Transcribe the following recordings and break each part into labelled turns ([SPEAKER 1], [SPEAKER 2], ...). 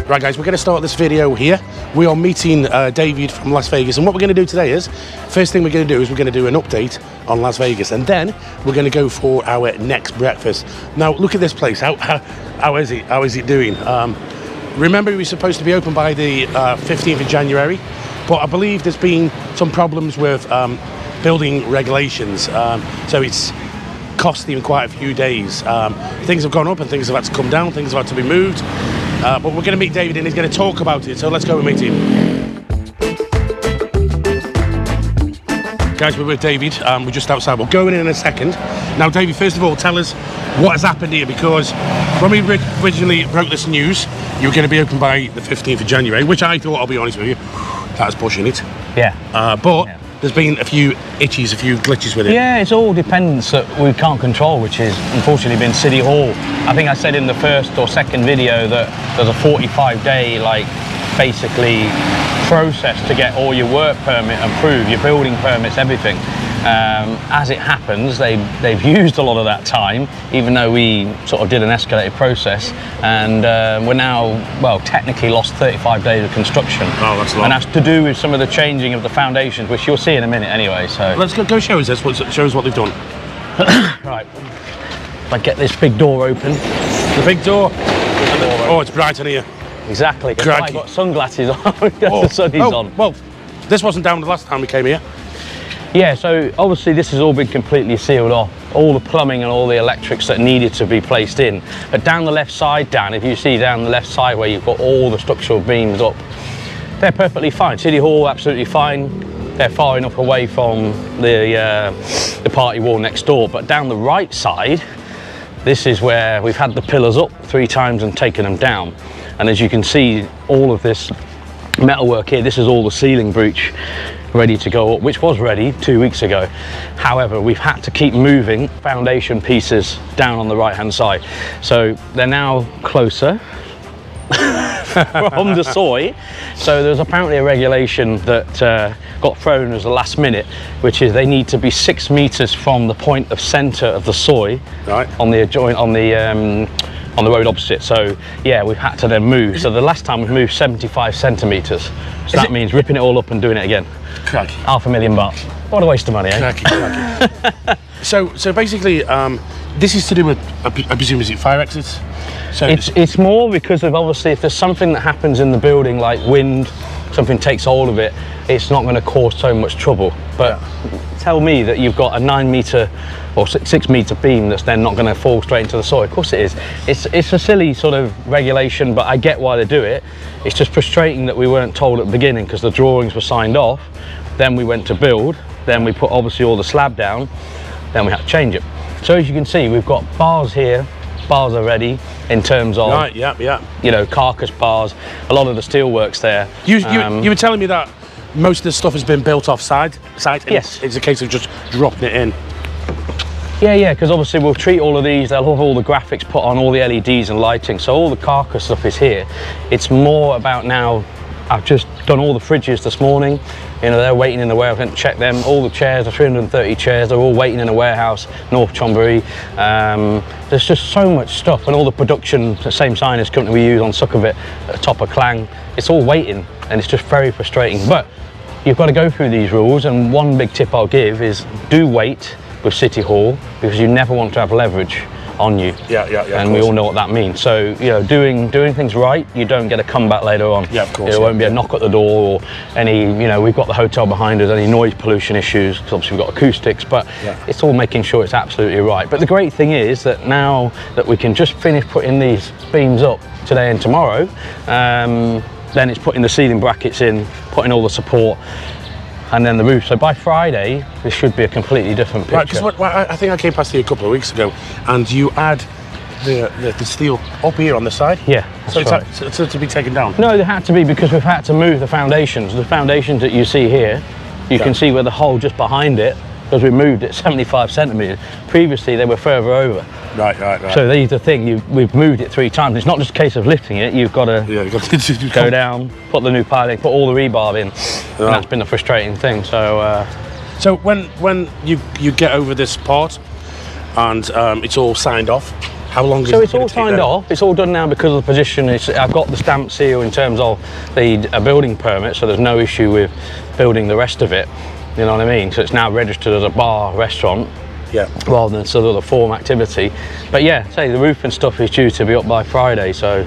[SPEAKER 1] Right guys, we're going to start this video here. We are meeting David from Las Vegas, and what we're going to do today is, first thing we're going to do is we're going to do an update on Las Vegas, and then we're going to go for our next breakfast. Now look at this place, how is it? How is it doing? Remember, we were supposed to be open by the 15th of January, but I believe there's been some problems with building regulations, so it's costing quite a few days. Things have gone up and things have had to come down, things have had to be moved. But we're going to meet David and he's going to talk about it, so let's go and meet him. Guys, we're with David, we're just outside, we'll go in a second. Now David, first of all, tell us what has happened here, because when we originally broke this news, you were going to be open by the 15th of January, which I thought, I'll be honest with you, that's pushing it.
[SPEAKER 2] Yeah.
[SPEAKER 1] But there's been a few itches, a few glitches with it. Yeah,
[SPEAKER 2] it's all dependence that we can't control, which is unfortunately been City Hall. I think I said in the first or second video that there's a 45-day, basically process to get all your work permit approved, your building permits, everything. As it happens, they've used a lot of that time, even though we sort of did an escalated process, and we're now, well, technically lost 35 days of construction.
[SPEAKER 1] Oh, that's long.
[SPEAKER 2] And that's to do with some of the changing of the foundations, which you'll see in a minute anyway. So
[SPEAKER 1] let's go show us this. Show us what they've done.
[SPEAKER 2] Right. If I get this big door open.
[SPEAKER 1] The big door. Oh, it's bright in here.
[SPEAKER 2] Exactly. I've got sunglasses on. The sun is on.
[SPEAKER 1] Well, this wasn't down the last time we came here.
[SPEAKER 2] Yeah, so obviously this has all been completely sealed off, all the plumbing and all the electrics that needed to be placed in. But down the left side, Dan, if you see down the left side where you've got all the structural beams up, they're perfectly fine. City Hall, absolutely fine. They're far enough away from the party wall next door. But down the right side, this is where we've had the pillars up 3 times and taken them down. And as you can see, all of this metalwork here, this is all the ceiling breach ready to go up, which was ready 2 weeks ago. However, we've had to keep moving foundation pieces down on the right hand side, so they're now closer from the soy. So there's apparently a regulation that got thrown as a last minute, which is they need to be 6 meters from the point of center of the soy, right, on the adjoint on the road opposite. So yeah, we've had to then move. So the last time we moved 75 centimeters. So that means ripping it all up and doing it again.
[SPEAKER 1] Cracky.
[SPEAKER 2] £500,000. What a waste of money, eh?
[SPEAKER 1] Cracky. So basically, this is to do with, I presume, is it fire exits? So
[SPEAKER 2] it's more because of, obviously, if there's something that happens in the building, like wind, something takes hold of it, it's not going to cause so much trouble. But tell me that you've got a 9 meter or 6 meter beam that's then not going to fall straight into the soil. Of course it is. It's a silly sort of regulation, but I get why they do it. It's just frustrating that we weren't told at the beginning, because the drawings were signed off, then we went to build, then we put obviously all the slab down, then we had to change it. So as you can see, we've got bars here. Bars are ready in terms of,
[SPEAKER 1] right, yeah,
[SPEAKER 2] you know, carcass bars. A lot of the steel works there.
[SPEAKER 1] You were telling me that most of the stuff has been built off site.
[SPEAKER 2] Yes.
[SPEAKER 1] It's a case of just dropping it in.
[SPEAKER 2] Yeah, because obviously we'll treat all of these, they'll have all the graphics put on, all the LEDs and lighting, so all the carcass stuff is here. It's more about now, I've just done all the fridges this morning, you know, they're waiting in the warehouse. I went to check them. All the chairs, the 330 chairs, they're all waiting in a warehouse, North Chonburi. There's just so much stuff, and all the production, the same signage company we use on Sukkavit at the top of Klang, it's all waiting, and it's just very frustrating. But you've got to go through these rules, and one big tip I'll give is do wait with City Hall, because you never want to have leverage on you. Yeah. And we all know what that means. So, you know, doing things right, you don't get a comeback later on.
[SPEAKER 1] Yeah, of course.
[SPEAKER 2] There won't be a knock at the door or any, you know, we've got the hotel behind us, any noise pollution issues, because obviously we've got acoustics, but it's all making sure it's absolutely right. But the great thing is that now that we can just finish putting these beams up today and tomorrow, then it's putting the ceiling brackets in, putting all the support, and then the roof. So by Friday, this should be a completely different picture.
[SPEAKER 1] Right, because I think I came past here a couple of weeks ago, and you had the steel up here on the side.
[SPEAKER 2] Yeah,
[SPEAKER 1] so it's to be taken down.
[SPEAKER 2] No, they had to be, because we've had to move the foundations. The foundations that you see here, you can see where the hole just behind it, because we moved it 75 centimeters. Previously, they were further over. Right. So that's the thing, we've moved it 3 times. It's not just a case of lifting it, you've got to go down, put the new piling, put all the rebar in. And that's been a frustrating thing. So
[SPEAKER 1] so when you get over this part and it's all signed off, How long is
[SPEAKER 2] So
[SPEAKER 1] it
[SPEAKER 2] it's
[SPEAKER 1] gonna
[SPEAKER 2] all
[SPEAKER 1] take
[SPEAKER 2] signed
[SPEAKER 1] then?
[SPEAKER 2] off. It's all done now because of the position. I've got the stamp seal in terms of the building permit, so there's no issue with building the rest of it. You know what I mean? So it's now registered as a bar restaurant.
[SPEAKER 1] Yeah.
[SPEAKER 2] Rather than sort of the form activity. But yeah, say the roof and stuff is due to be up by Friday, so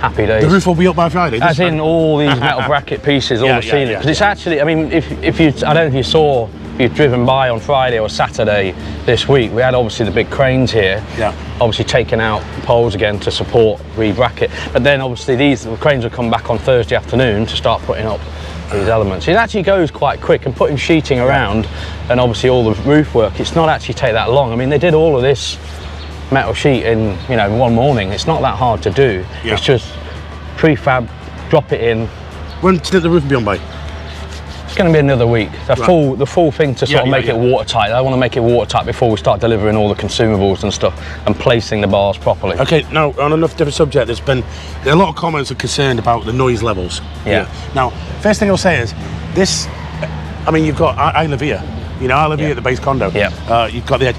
[SPEAKER 2] happy days.
[SPEAKER 1] The roof will be up by Friday?
[SPEAKER 2] As in all these metal bracket pieces, all the ceiling. Because it's actually, I mean, if you, I don't know if you saw, if you've driven by on Friday or Saturday this week, we had obviously the big cranes here.
[SPEAKER 1] Yeah.
[SPEAKER 2] Obviously taking out poles again to support re-bracket. But then obviously the cranes will come back on Thursday afternoon to start putting up these elements. It actually goes quite quick, and putting sheeting around and obviously all the roof work, it's not actually take that long. I mean, they did all of this metal sheet in, you know, one morning. It's not that hard to do.
[SPEAKER 1] Yeah.
[SPEAKER 2] It's just prefab, drop it in.
[SPEAKER 1] When did the roof be on by?
[SPEAKER 2] It's going to be another week. The full thing to sort of make it watertight. I want to make it watertight before we start delivering all the consumables and stuff and placing the bars properly.
[SPEAKER 1] Okay, now on another different subject, there's been a lot of comments are concerned about the noise levels.
[SPEAKER 2] Yeah.
[SPEAKER 1] Now, first thing I'll say is this. I mean, you've got I live here. You know, I live here at the base condo.
[SPEAKER 2] Yeah.
[SPEAKER 1] You've got the edge.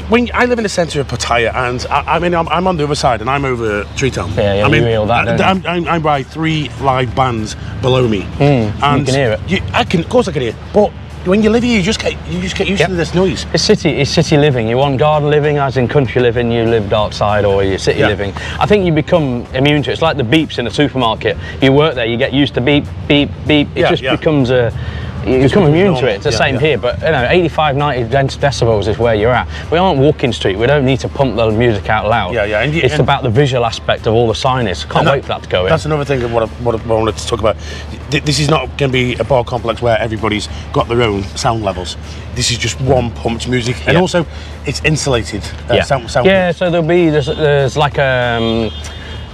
[SPEAKER 1] When I live in the centre of Pattaya, and I mean, I'm on the other side, and I'm over Tree Town.
[SPEAKER 2] Yeah,
[SPEAKER 1] I mean,
[SPEAKER 2] you hear that, don't you?
[SPEAKER 1] I'm by 3 live bands below me.
[SPEAKER 2] And you can hear it.
[SPEAKER 1] Of course, I can hear. But when you live here, you just get used to this noise.
[SPEAKER 2] It's city living. You want garden living, as in country living. You lived outside, or you city living. I think you become immune to it. It's like the beeps in the supermarket. You work there, you get used to beep, beep, beep. It just becomes a. You become immune to it. It's the same here, but you know, 85, 90 decibels is where you're at. We aren't walking street. We don't need to pump the music out loud. It's about the visual aspect of all the signage. Can't wait for that to go in.
[SPEAKER 1] That's another thing of what I wanted to talk about. This is not going to be a bar complex where everybody's got their own sound levels. This is just one pumped music, and also it's insulated. Sound.
[SPEAKER 2] Yeah, so there's like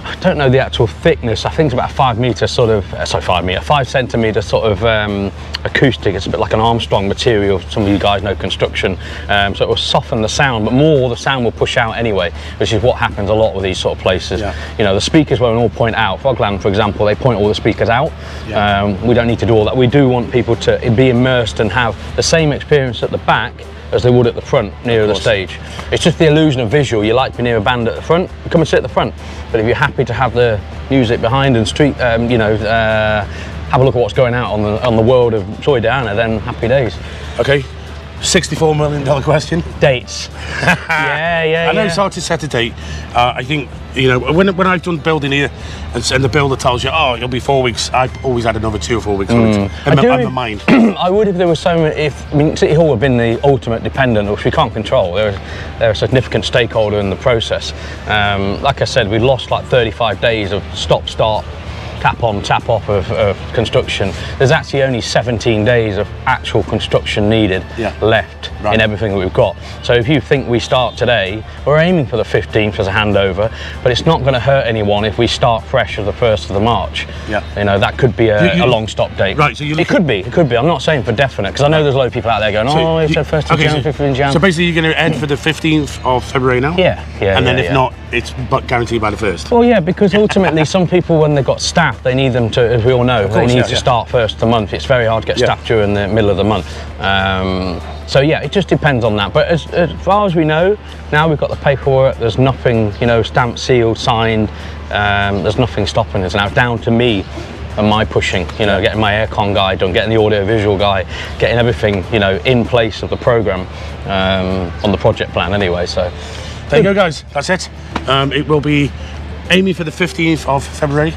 [SPEAKER 2] I don't know the actual thickness. I think it's about 5 metre sort of, 5 centimetre sort of acoustic. It's a bit like an Armstrong material. Some of you guys know construction. So it will soften the sound, but more the sound will push out anyway, which is what happens a lot with these sort of places. You know, the speakers won't all point out. Fogland, for example, they point all the speakers out. We don't need to do all that. We do want people to be immersed and have the same experience at the back as they would at the front, nearer the stage. It's just the illusion of visual. You like to be near a band at the front, come and sit at the front. But if you're happy to have the music behind and street, have a look at what's going out on the world of Soy Diana, then happy days.
[SPEAKER 1] Okay, $64 million question.
[SPEAKER 2] Dates.
[SPEAKER 1] I know it's hard to set a date. I think, you know, when I've done building here and the builder tells you, oh, it'll be 4 weeks, I've always had another 2 or 4 weeks in my mind.
[SPEAKER 2] I would if there was so many, I mean, City Hall have been the ultimate dependent, which we can't control. They're a significant stakeholder in the process. Like I said, we lost like 35 days of stop-start, tap on, tap off of construction. There's actually only 17 days of actual construction needed left in everything that we've got. So if you think we start today, we're aiming for the 15th as a handover, but it's not going to hurt anyone if we start fresh as the 1st of March. You know, that could be a long stop date.
[SPEAKER 1] Right, so
[SPEAKER 2] it could be. I'm not saying for definite, because I know there's a lot of people out there going, it's the 1st of Jan, 15th Jan.
[SPEAKER 1] So basically you're going to end for the 15th of February now?
[SPEAKER 2] And
[SPEAKER 1] then if not, it's guaranteed by the 1st?
[SPEAKER 2] Well, yeah, because ultimately some people, when they've got staff, they need them to, as we all know, they need to start first of the month. It's very hard to get staff during the middle of the month. So yeah, it just depends on that. But as far as we know, now we've got the paperwork, there's nothing, you know, stamped, sealed, signed, there's nothing stopping us now. It's down to me and my pushing, you know, getting my aircon guy done, getting the audio visual guy, getting everything, you know, in place of the programme on the project plan anyway, so.
[SPEAKER 1] There you go, guys, that's it. It will be aiming for the 15th of February.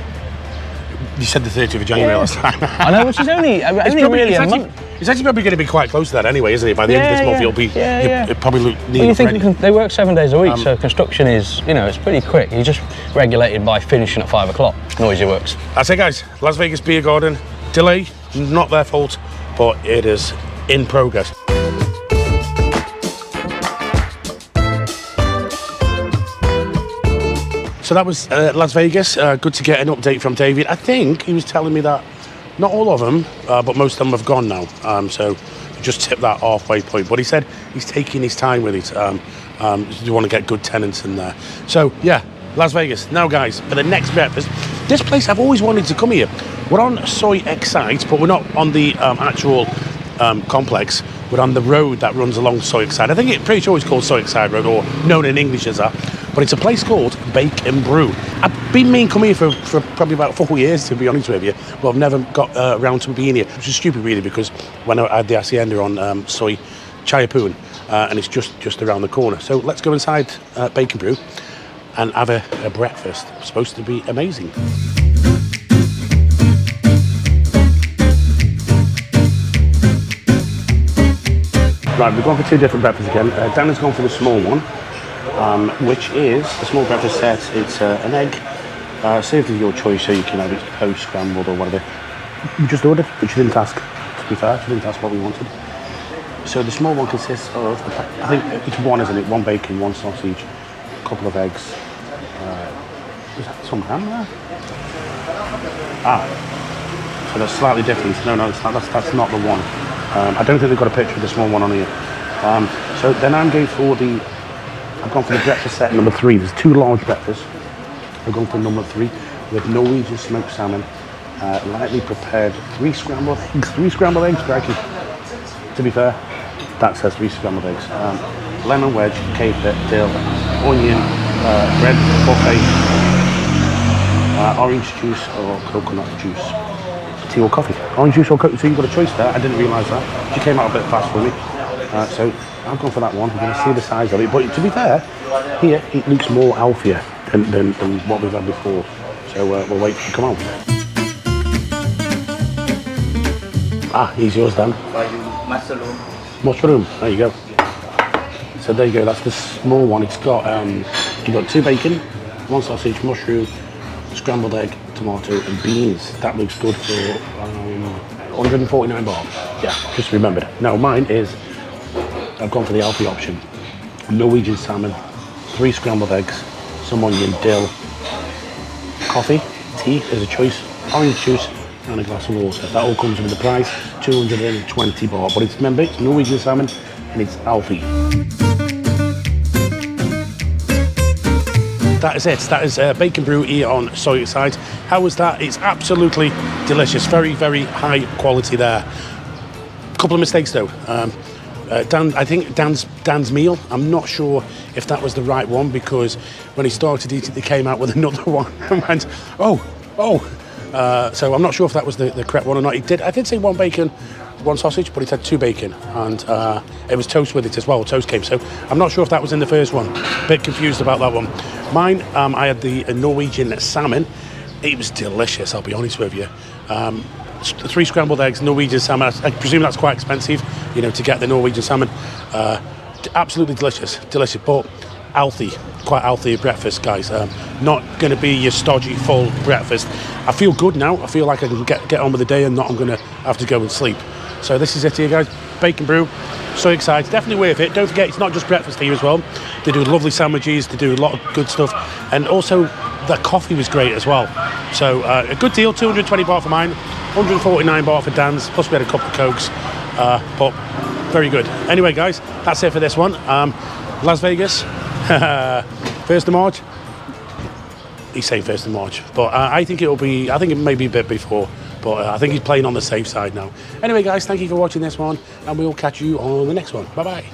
[SPEAKER 1] You said the 30th of January last time.
[SPEAKER 2] I know, which is only really a month.
[SPEAKER 1] It's actually probably going to be quite close to that anyway, isn't it? By the end of this month, it'll be. It probably need ready.
[SPEAKER 2] They work 7 days a week, so construction is, you know, it's pretty quick. You're just regulated by finishing at 5 o'clock. Noisy works.
[SPEAKER 1] That's it, guys. Las Vegas Beer Garden delay, not their fault, but it is in progress. So that was Las Vegas. Good to get an update from David. I think he was telling me that not all of them, but most of them have gone now. So just tip that halfway point. But he said he's taking his time with it. You want to get good tenants in there. So yeah, Las Vegas. Now, guys, for the next breakfast, this place I've always wanted to come here. We're on Soy Excite, but we're not on the actual complex. We're on the road that runs along Side. I think it's pretty sure it's called Side Road, or known in English as that. But it's a place called Bake and Brew. I've been meaning to come here for probably about 4 years, to be honest with you. But I've never got around to being here, which is stupid really, because when I had the hacienda on Soy Chayapun, and it's just around the corner. So let's go inside Bake and Brew and have a breakfast. It's supposed to be amazing. Right, we've gone for 2 different breakfasts again. Dan has gone for the small one, which is the small breakfast set. It's an egg, served of your choice, so you can have it post, scrambled or whatever. We just ordered, but she didn't ask. To be fair, she didn't ask what we wanted. So the small one consists of, I think it's one, isn't it? 1 bacon, 1 sausage, a couple of eggs. Is that some ham there? So that's slightly different. No, it's not, that's not the one. I don't think they've got a picture of the small one on here. So then I've gone for the breakfast set number 3. There's 2 large breakfasts. I've gone for number 3 with Norwegian smoked salmon, lightly prepared 3 scrambled eggs, crikey. To be fair, that says 3 scrambled eggs. Lemon wedge, caper, dill, onion, bread, buffet, orange juice or coconut juice. Tea or coffee. Orange juice or coconut, so you've got a choice there. I didn't realise that. She came out a bit fast for me. So I've gone for that one. You're going to see the size of it. But to be fair, here it looks more healthier than what we've had before. So we'll wait for it to come out. Here's yours, Dan.
[SPEAKER 3] Mushroom.
[SPEAKER 1] Mushroom, there you go. So there you go, that's the small one. It's got, you've got 2 bacon, 1 sausage, mushroom, scrambled egg, tomato and beans. That looks good for 149 baht. Yeah, just remembered. Now mine is, I've gone for the healthy option. Norwegian salmon, 3 scrambled eggs, some onion, dill, coffee, tea as a choice, orange juice and a glass of water. That all comes with the price, 220 baht. But remember, it's Norwegian salmon and it's healthy. That is it. That is Bake and Brew here on Side. How was that? It's absolutely delicious. Very, very high quality there. Couple of mistakes though. I think Dan's meal, I'm not sure if that was the right one, because when he started eating, they came out with another one and went, so I'm not sure if that was the correct one or not. I did say 1 bacon, 1 sausage, but it had 2 bacon, and it was toast with it as well. Toast came, so I'm not sure if that was in the first one. A bit confused about that one. Mine, I had the Norwegian salmon. It was delicious, I'll be honest with you. 3 scrambled eggs, Norwegian salmon. I presume that's quite expensive, to get the Norwegian salmon. Absolutely delicious, but healthy, quite healthy breakfast, guys. Not going to be your stodgy full breakfast. I feel good now. I feel like I can get on with the day and not I'm going to have to go and sleep. So this is it here, guys. Bake and Brew. So excited. Definitely worth it. Don't forget, it's not just breakfast here as well. They do lovely sandwiches. They do a lot of good stuff. And also, the coffee was great as well. So a good deal. 220 baht for mine. 149 baht for Dan's. Plus we had a couple of Cokes. But very good. Anyway, guys, that's it for this one. Las Vegas. 1st of March. He's saying 1st of March, but I think it may be a bit before, but I think he's playing on the safe side now. Anyway, guys, thank you for watching this one, and we'll catch you on the next one. Bye bye.